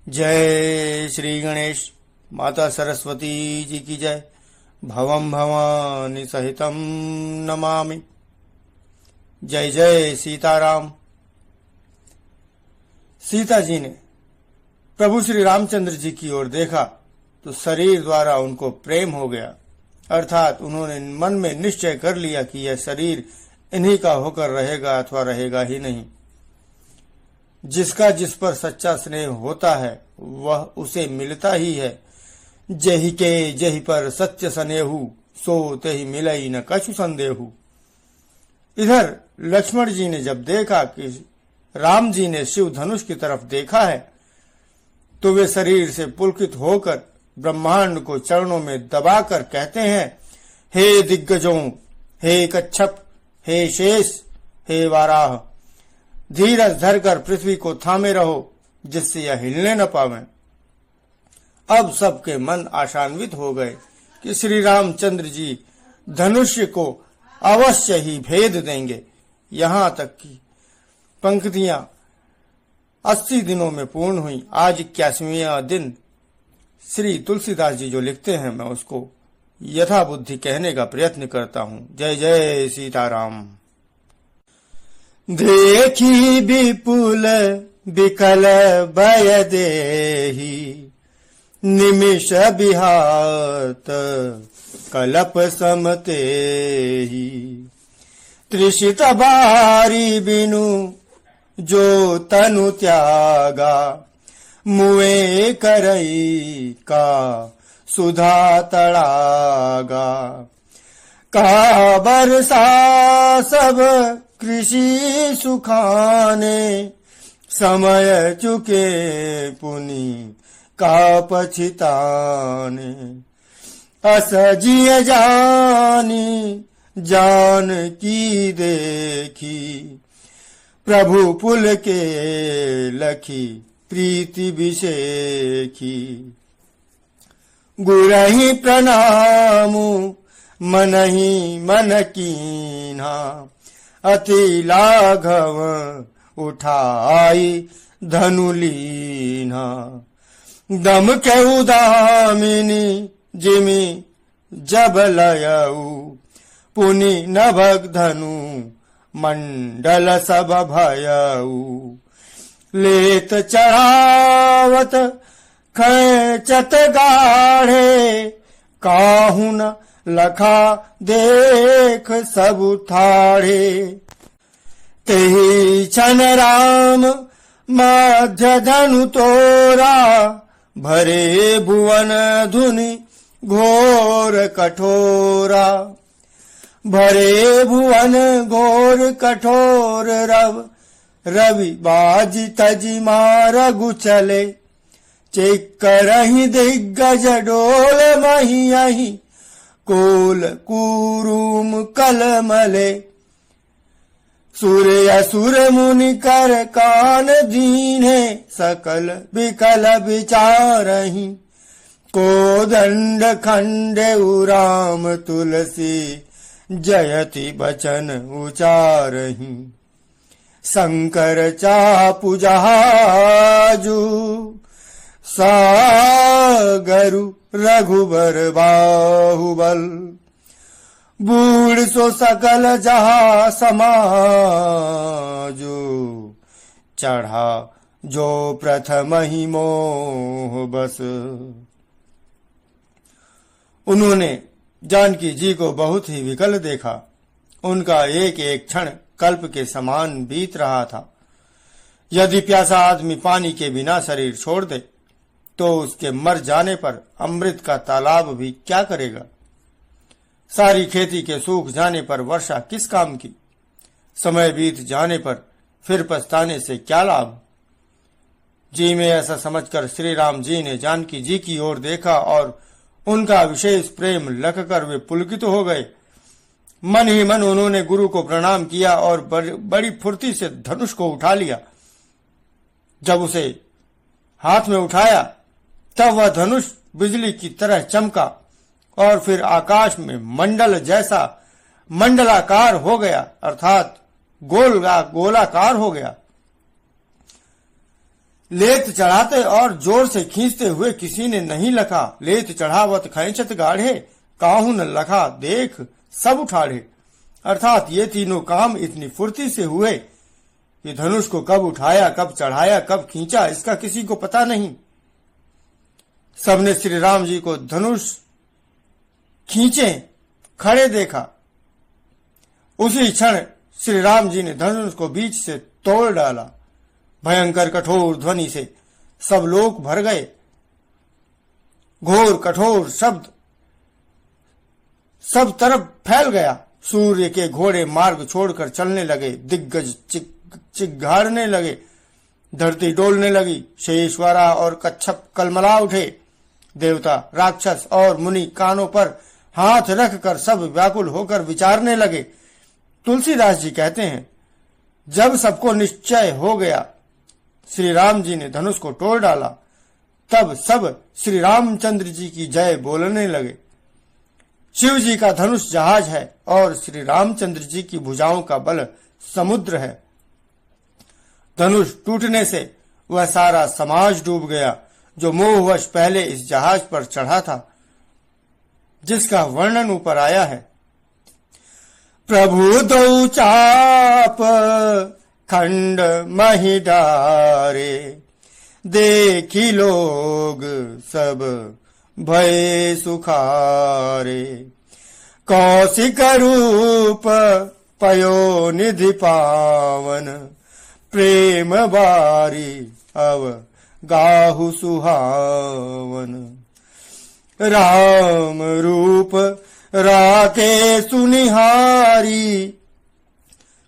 जय श्री गणेश। माता सरस्वती जी की जय। भवम भवानी सहितम नमामि। जय जय सीताराम। सीता जी ने प्रभु श्री रामचंद्र जी की ओर देखा तो शरीर द्वारा उनको प्रेम हो गया, अर्थात उन्होंने मन में निश्चय कर लिया कि यह शरीर इन्हीं का होकर रहेगा अथवा रहेगा ही नहीं। जिसका जिस पर सच्चा स्नेह होता है वह उसे मिलता ही है। जहि के जहि पर सत्य स्नेहु, सो तेहि मिलई न कछु संदेहु। इधर लक्ष्मण जी ने जब देखा कि राम जी ने शिव धनुष की तरफ देखा है तो वे शरीर से पुलकित होकर ब्रह्मांड को चरणों में दबाकर कहते हैं, हे दिग्गजों, हे कच्छप, हे शेष, हे वाराह, धीरज धरकर पृथ्वी को थामे रहो जिससे यह हिलने न पावे। अब सबके मन आशान्वित हो गए कि श्री रामचंद्र जी धनुष्य को अवश्य ही भेद देंगे। यहाँ तक कि पंक्तियां 80 दिनों में पूर्ण हुई। आज 81वां दिन। श्री तुलसीदास जी जो लिखते हैं मैं उसको यथा बुद्धि कहने का प्रयत्न करता हूँ। जय जय सीताराम। देखी विपुल विकल भय देहि, निमिष बिहात कलप समतेहि। त्रिषित बारी बिनु जो तनु त्यागा, मुए करई का सुधा तड़ागा। का बरसा सब कृषि सुखाने, समय चुके पुनि का पछिताने। असजिय जानी जान की देखी, प्रभु पुल के लखी प्रीति विशेखी। गुरहि प्रणामु मनहि मन कीन्हा, अति लाघव उठाई धनुलीना। दम के उदामिनी जिमि जब लयऊ, पुनि नभग धनु मंडल सब भयऊ। लेत चढ़ावत खैचत गाढ़े, काहू न लखा देख सब ठाढ़े। तेहि छन राम मध्य धनु तोरा, भरे भुवन धुनि घोर कठोरा। भरे भुवन घोर कठोर रवि बाजी तजी मारगु चले। चेकरहि दिग्गज डोल महियहि, कोल कुरुम कलमले। सूर्य असुर मुनि कर कान दीन्हे, सकल विकल विचारहि। कोदंड खंडे राम तुलसी, जयति बचन उचारहि। शंकर चापु जहाजु, सागरु रघुबर बाहुबल। बूढ़ सो सकल जहा समाजो, चढ़ा जो प्रथम ही मोह बस। उन्होंने जानकी जी को बहुत ही विकल देखा। उनका एक एक क्षण कल्प के समान बीत रहा था। यदि प्यासा आदमी पानी के बिना शरीर छोड़ दे तो उसके मर जाने पर अमृत का तालाब भी क्या करेगा। सारी खेती के सूख जाने पर वर्षा किस काम की। समय बीत जाने पर फिर पछताने से क्या लाभ। जी में ऐसा समझकर श्री राम जी ने जानकी जी की ओर देखा और उनका विशेष प्रेम लखकर वे पुलकित हो गए। मन ही मन उन्होंने गुरु को प्रणाम किया और बड़ी फुर्ती से धनुष को उठा लिया। जब उसे हाथ में उठाया तब वह धनुष बिजली की तरह चमका और फिर आकाश में मंडल जैसा मंडलाकार हो गया, अर्थात गोलाकार हो गया। लेत चढ़ाते और जोर से खींचते हुए किसी ने नहीं लखा। लेत चढ़ावत खैंचत गाढ़े, काहू न लखा देख सब उठाड़े। अर्थात ये तीनों काम इतनी फुर्ती से हुए कि धनुष को कब उठाया, कब चढ़ाया, कब खींचा, इसका किसी को पता नहीं। सबने श्री राम जी को धनुष खींचे खड़े देखा। उसी क्षण श्री राम जी ने धनुष को बीच से तोड़ डाला। भयंकर कठोर ध्वनि से सब लोग भर गए। घोर कठोर शब्द सब तरफ फैल गया। सूर्य के घोड़े मार्ग छोड़कर चलने लगे। दिग्गज चिघाड़ने लगे। धरती डोलने लगी। शेषवारा और कच्छप कलमला उठे। देवता, राक्षस और मुनि कानों पर हाथ रखकर सब व्याकुल होकर विचारने लगे। तुलसीदास जी कहते हैं, जब सबको निश्चय हो गया श्री राम जी ने धनुष को तोड़ डाला, तब सब श्री रामचंद्र जी की जय बोलने लगे। शिव जी का धनुष जहाज है और श्री रामचंद्र जी की भुजाओं का बल समुद्र है। धनुष टूटने से वह सारा समाज डूब गया जो मोहवश पहले इस जहाज पर चढ़ा था, जिसका वर्णन ऊपर आया है। प्रभु दो चाप खंड मही डारे, देखी लोग सब भय सुखारे। कौशिक रूप पयो निधि पावन, प्रेम बारी अव गाहु सुहावन। राम रूप राके सुनिहारी,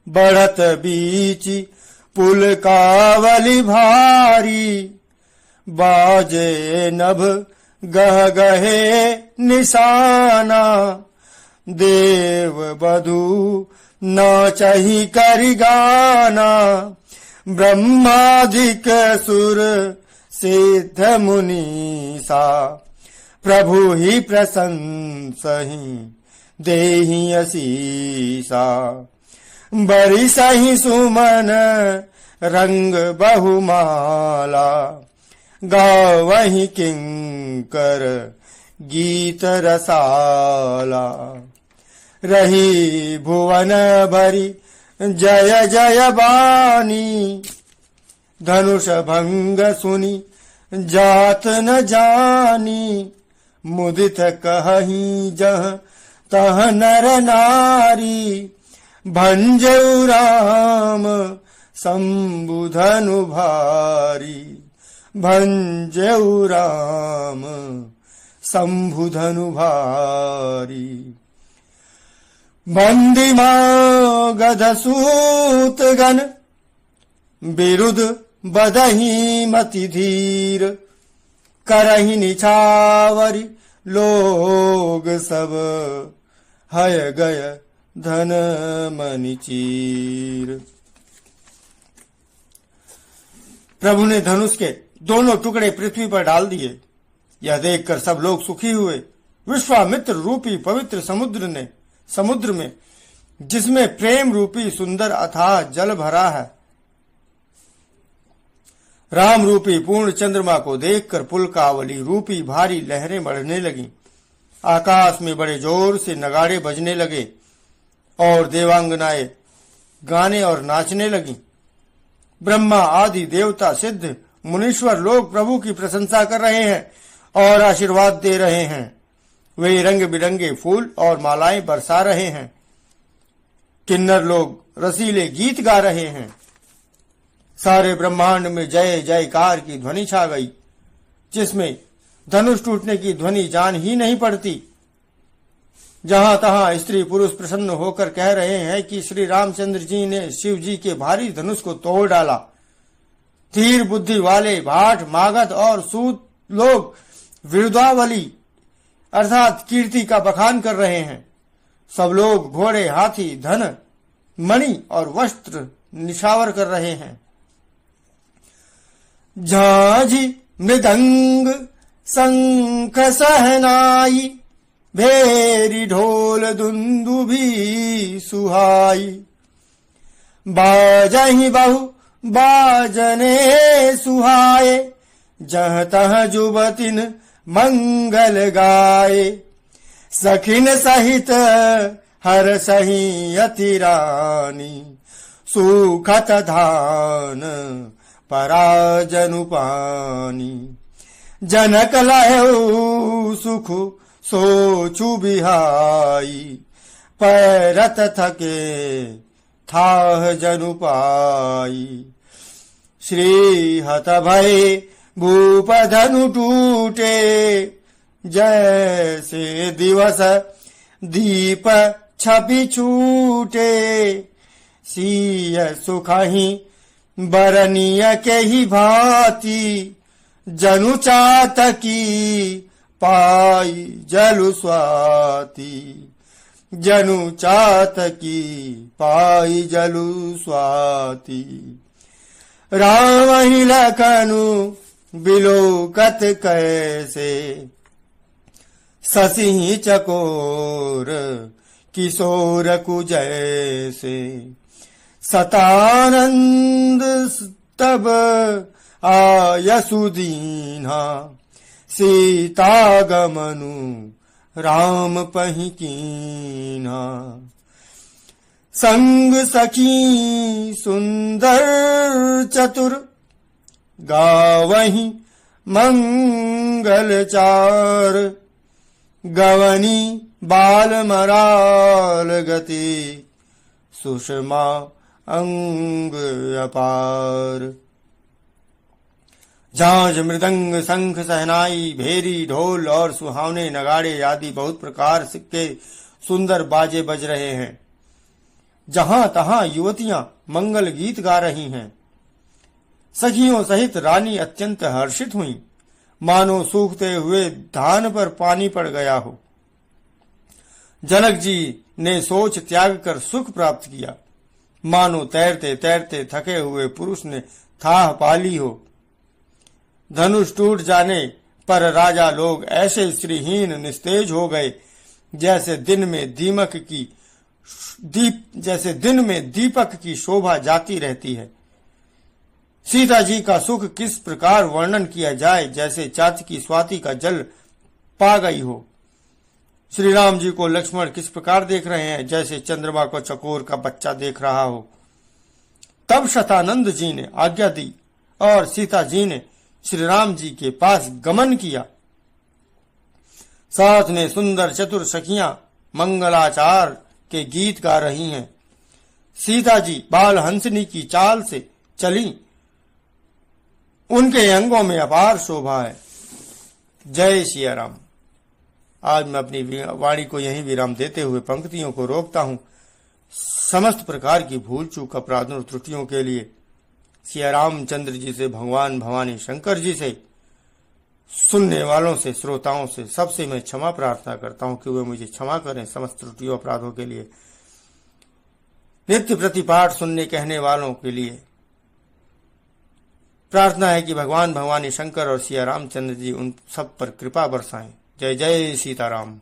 बढ़त बीच पुल कावली भारी। बाजे नभ गह गहे निशाना, देव बधू नाचहि करि गाना। ब्रह्मादिक सुर सिद्ध मुनीसा, प्रभु ही प्रशंसहि देहि असीसा। बरिसहि सुमन रंग बहुमाला, गावहि किंकर गीत रसाला। रही भुवन भरी जय जय बानी, धनुष भंग सुनी जात न जानी। मुदित कहहीं जह तह नर नारी, भंजऊ राम संबुधनु भारी। भंजऊ राम संबुधनु भारी। बंदिमा गध सूत गण, बिरुद बदही मति धीर। करहि निछावरी लोग सब, हय गय धन मनि चीर। प्रभु ने धनुष के दोनों टुकड़े पृथ्वी पर डाल दिए। यह देखकर सब लोग सुखी हुए। विश्वामित्र रूपी पवित्र समुद्र में जिसमें प्रेम रूपी सुंदर अथाह जल भरा है, राम रूपी पूर्ण चंद्रमा को देखकर पुलकावली रूपी भारी लहरें बढ़ने लगी। आकाश में बड़े जोर से नगाड़े बजने लगे और देवांगनाएं गाने और नाचने लगी। ब्रह्मा आदि देवता, सिद्ध, मुनीश्वर लोग प्रभु की प्रशंसा कर रहे हैं और आशीर्वाद दे रहे हैं। वे रंग बिरंगे फूल और मालाएं बरसा रहे हैं। किन्नर लोग रसीले गीत गा रहे हैं। सारे ब्रह्मांड में जय जयकार की ध्वनि छा गई, जिसमें धनुष टूटने की ध्वनि जान ही नहीं पड़ती। जहां तहां स्त्री पुरुष प्रसन्न होकर कह रहे हैं कि श्री रामचंद्र जी ने शिव जी के भारी धनुष को तोड़ डाला। धीर बुद्धि वाले भाट, मागध और सूत लोग विरुदावली अर्थात कीर्ति का बखान कर रहे हैं। सब लोग घोड़े, हाथी, धन, मणि और वस्त्र निशावर कर रहे हैं। झांझी मृदंग शंख सहनाई, भेरी ढोल दुंदुभी सुहाई। बाजहि बहु बाजने सुहाए, जहाँ तहाँ जुबतिन मंगल गाए। सखिन सहित हर सही अति रानी, सुखत धान पराजनु पानी। जनक लहु सुख सोचु बिहाई, पैरत थके थाह जनु पाई। श्री हत भय भूप धनु टूटे, जैसे दिवस दीप छपि छूटे। सिय सुखहि बरनिय के ही भांति, जनु चातकी पाई जलु स्वाति। जनु चातकी पाई जलु स्वाति। राम ही लखनु बिलोकत कैसे, शशि चकोर किशोर कुजैसे। सतानंद तब आयसु दीन्हा, सीतागमनु राम पहि कीन्हा। संग सखी सुंदर चतुर, गावहीं मंगल चार। गवनी बाल मराल गति, सुषमा अंग अपार। झांझ मृदंग शंख सहनाई, भेरी ढोल और सुहावने नगाड़े आदि बहुत प्रकार के सुंदर बाजे बज रहे हैं। जहां तहां युवतियां मंगल गीत गा रही हैं। सखियों सहित रानी अत्यंत हर्षित हुई, मानो सूखते हुए धान पर पानी पड़ गया हो। जनक जी ने सोच त्याग कर सुख प्राप्त किया, मानो तैरते तैरते थके हुए पुरुष ने थाह पाली हो। धनुष टूट जाने पर राजा लोग ऐसे श्रीहीन निस्तेज हो गए, जैसे दिन में दीपक की शोभा जाती रहती है। सीता जी का सुख किस प्रकार वर्णन किया जाए, जैसे चातकी स्वाति का जल पा गई हो। श्री राम जी को लक्ष्मण किस प्रकार देख रहे हैं, जैसे चंद्रमा को चकोर का बच्चा देख रहा हो। तब शतानंद जी ने आज्ञा दी और सीता जी ने श्री राम जी के पास गमन किया। साथ में सुंदर चतुर सखियां मंगलाचार के गीत गा रही हैं। सीता जी बाल हंसनी की चाल से चली, उनके अंगों में अपार शोभा है। जय सिया राम। आज मैं अपनी वाणी को यहीं विराम देते हुए पंक्तियों को रोकता हूं। समस्त प्रकार की भूल चूक अपराधों और त्रुटियों के लिए सिया रामचंद्र जी से, भगवान भवानी शंकर जी से, सुनने वालों से, श्रोताओं से, सबसे मैं क्षमा प्रार्थना करता हूं कि वे मुझे क्षमा करें समस्त त्रुटियों अपराधों के लिए। नित्य प्रतिपाठ सुनने कहने वालों के लिए प्रार्थना है कि भगवान भवानी शंकर और सिया रामचंद्र जी उन सब पर कृपा बरसाएं। जय जय सीताराम।